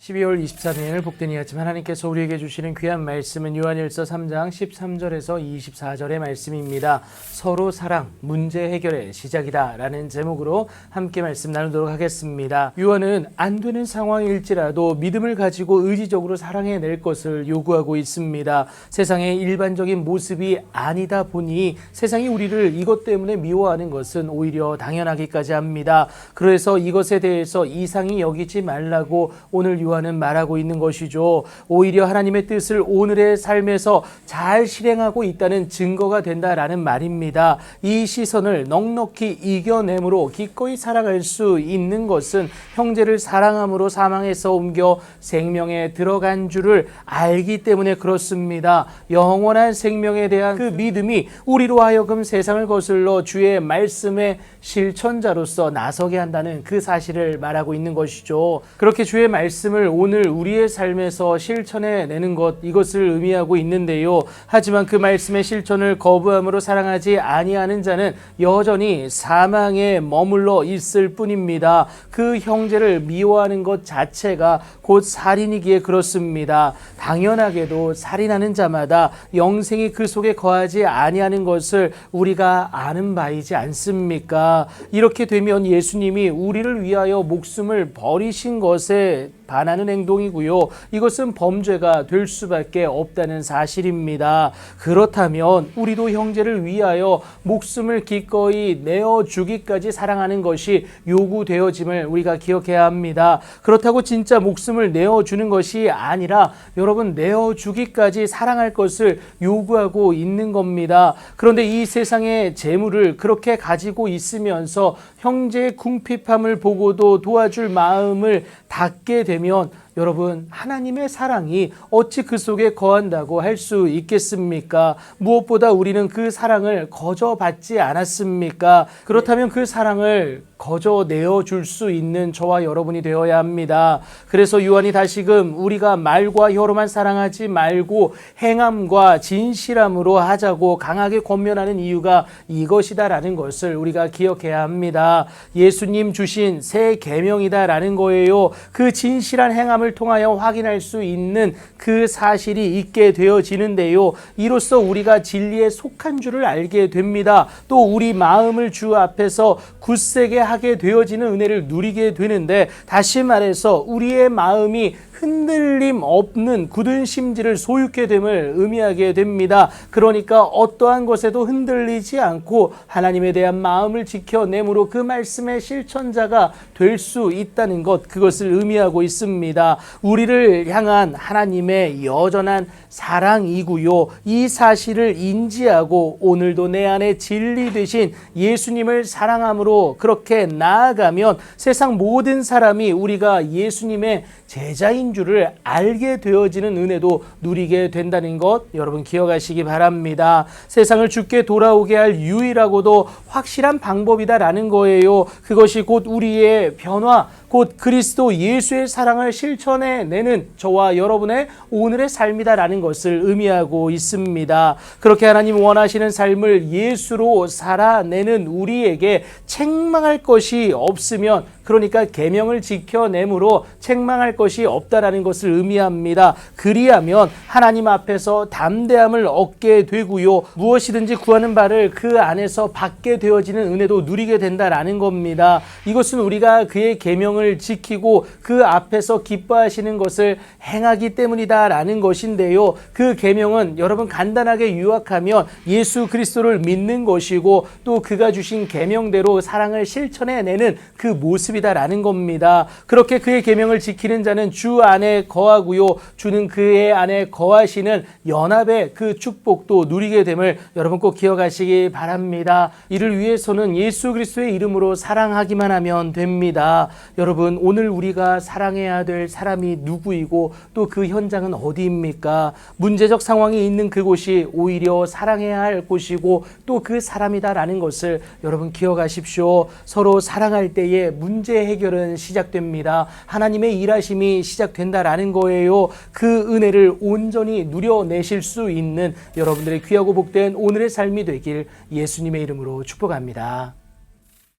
12월 23일 복된 이 아침 하나님께서 우리에게 주시는 귀한 말씀은 요한일서 3장 13절에서 24절의 말씀입니다. 서로 사랑, 문제 해결의 시작이다 라는 제목으로 함께 말씀 나누도록 하겠습니다. 요한은 안 되는 상황일지라도 믿음을 가지고 의지적으로 사랑해낼 것을 요구하고 있습니다. 세상의 일반적인 모습이 아니다 보니 세상이 우리를 이것 때문에 미워하는 것은 오히려 당연하기까지 합니다. 그래서 이것에 대해서 이상히 여기지 말라고 오늘 요한은 말하고 있는 것이죠. 오히려 하나님의 뜻을 오늘의 삶에서 잘 실행하고 있다는 증거가 된다라는 말입니다. 이 시선을 넉넉히 이겨내므로 기꺼이 살아갈 수 있는 것은 형제를 사랑함으로 사망에서 옮겨 생명에 들어간 줄을 알기 때문에 그렇습니다. 영원한 생명에 대한 그 믿음이 우리로 하여금 세상을 거슬러 주의 말씀의 실천자로서 나서게 한다는 그 사실을 말하고 있는 것이죠. 그렇게 주의 말씀을 오늘 우리의 삶에서 실천해내는 것, 이것을 의미하고 있는데요. 하지만 그 말씀의 실천을 거부함으로 사랑하지 아니하는 자는 여전히 사망에 머물러 있을 뿐입니다. 그 형제를 미워하는 것 자체가 곧 살인이기에 그렇습니다. 당연하게도 살인하는 자마다 영생이 그 속에 거하지 아니하는 것을 우리가 아는 바이지 않습니까? 이렇게 되면 예수님이 우리를 위하여 목숨을 버리신 것에 반하는 행동이고요. 이것은 범죄가 될 수밖에 없다는 사실입니다. 그렇다면 우리도 형제를 위하여 목숨을 기꺼이 내어주기까지 사랑하는 것이 요구되어짐을 우리가 기억해야 합니다. 그렇다고 진짜 목숨을 내어주는 것이 아니라 여러분 내어주기까지 사랑할 것을 요구하고 있는 겁니다. 그런데 이 세상의 재물을 그렇게 가지고 있으면서 형제의 궁핍함을 보고도 도와줄 마음을 닫게 되면 여러분 하나님의 사랑이 어찌 그 속에 거한다고 할 수 있겠습니까? 무엇보다 우리는 그 사랑을 거저 받지 않았습니까? 그렇다면 그 사랑을 거저 내어줄 수 있는 저와 여러분이 되어야 합니다. 그래서 요한이 다시금 우리가 말과 혀로만 사랑하지 말고 행함과 진실함으로 하자고 강하게 권면하는 이유가 이것이다라는 것을 우리가 기억해야 합니다. 예수님 주신 새 계명이다라는 거예요. 그 진실한 행함을 통하여 확인할 수 있는 그 사실이 있게 되어지는데요. 이로써 우리가 진리에 속한 줄을 알게 됩니다. 또 우리 마음을 주 앞에서 굳세게 하게 되어지는 은혜를 누리게 되는데, 다시 말해서 우리의 마음이 흔들림 없는 굳은 심지를 소유케 됨을 의미하게 됩니다. 그러니까 어떠한 것에도 흔들리지 않고 하나님에 대한 마음을 지켜내므로 그 말씀의 실천자가 될 수 있다는 것, 그것을 의미하고 있습니다. 우리를 향한 하나님의 여전한 사랑이고요. 이 사실을 인지하고 오늘도 내 안에 진리 되신 예수님을 사랑함으로 그렇게 나아가면 세상 모든 사람이 우리가 예수님의 제자인 줄을 알게 되어지는 은혜도 누리게 된다는 것 여러분 기억하시기 바랍니다. 세상을 주께 돌아오게 할 유일하고도 확실한 방법이다라는 거예요. 그것이 곧 우리의 변화, 곧 그리스도 예수의 사랑을 실천해내는 저와 여러분의 오늘의 삶이다라는 것을 의미하고 있습니다. 그렇게 하나님 원하시는 삶을 예수로 살아내는 우리에게 책망할 것이 없으면, 그러니까 계명을 지켜내므로 책망할 것이 없다라는 것을 의미합니다. 그리하면 하나님 앞에서 담대함을 얻게 되고요. 무엇이든지 구하는 바를 그 안에서 받게 되어지는 은혜도 누리게 된다라는 겁니다. 이것은 우리가 그의 계명을 지키고 그 앞에서 기뻐하시는 것을 행하기 때문이다라는 것인데요. 그 계명은 여러분 간단하게 요약하면 예수 그리스도를 믿는 것이고 또 그가 주신 계명대로 사랑을 실천해내는 그 모습이다라는 겁니다. 그렇게 그의 계명을 지키는 자는 주 안에 거하고요. 주는 그의 안에 거하시는 연합의 그 축복도 누리게 됨을 여러분 꼭 기억하시기 바랍니다. 이를 위해서는 예수 그리스도의 이름으로 사랑하기만 하면 됩니다. 여러분 오늘 우리가 사랑해야 될 사람이 누구이고 또 그 현장은 어디입니까? 문제적 상황이 있는 그곳이 오히려 사랑해야 할 곳이고 또 그 사람이다라는 것을 여러분 기억하십시오. 서로 사랑할 때에 문제 해결은 시작됩니다. 하나님의 일하심이 시작된다라는 거예요. 그 은혜를 온전히 누려내실 수 있는 여러분들의 귀하고 복된 오늘의 삶이 되길 예수님의 이름으로 축복합니다.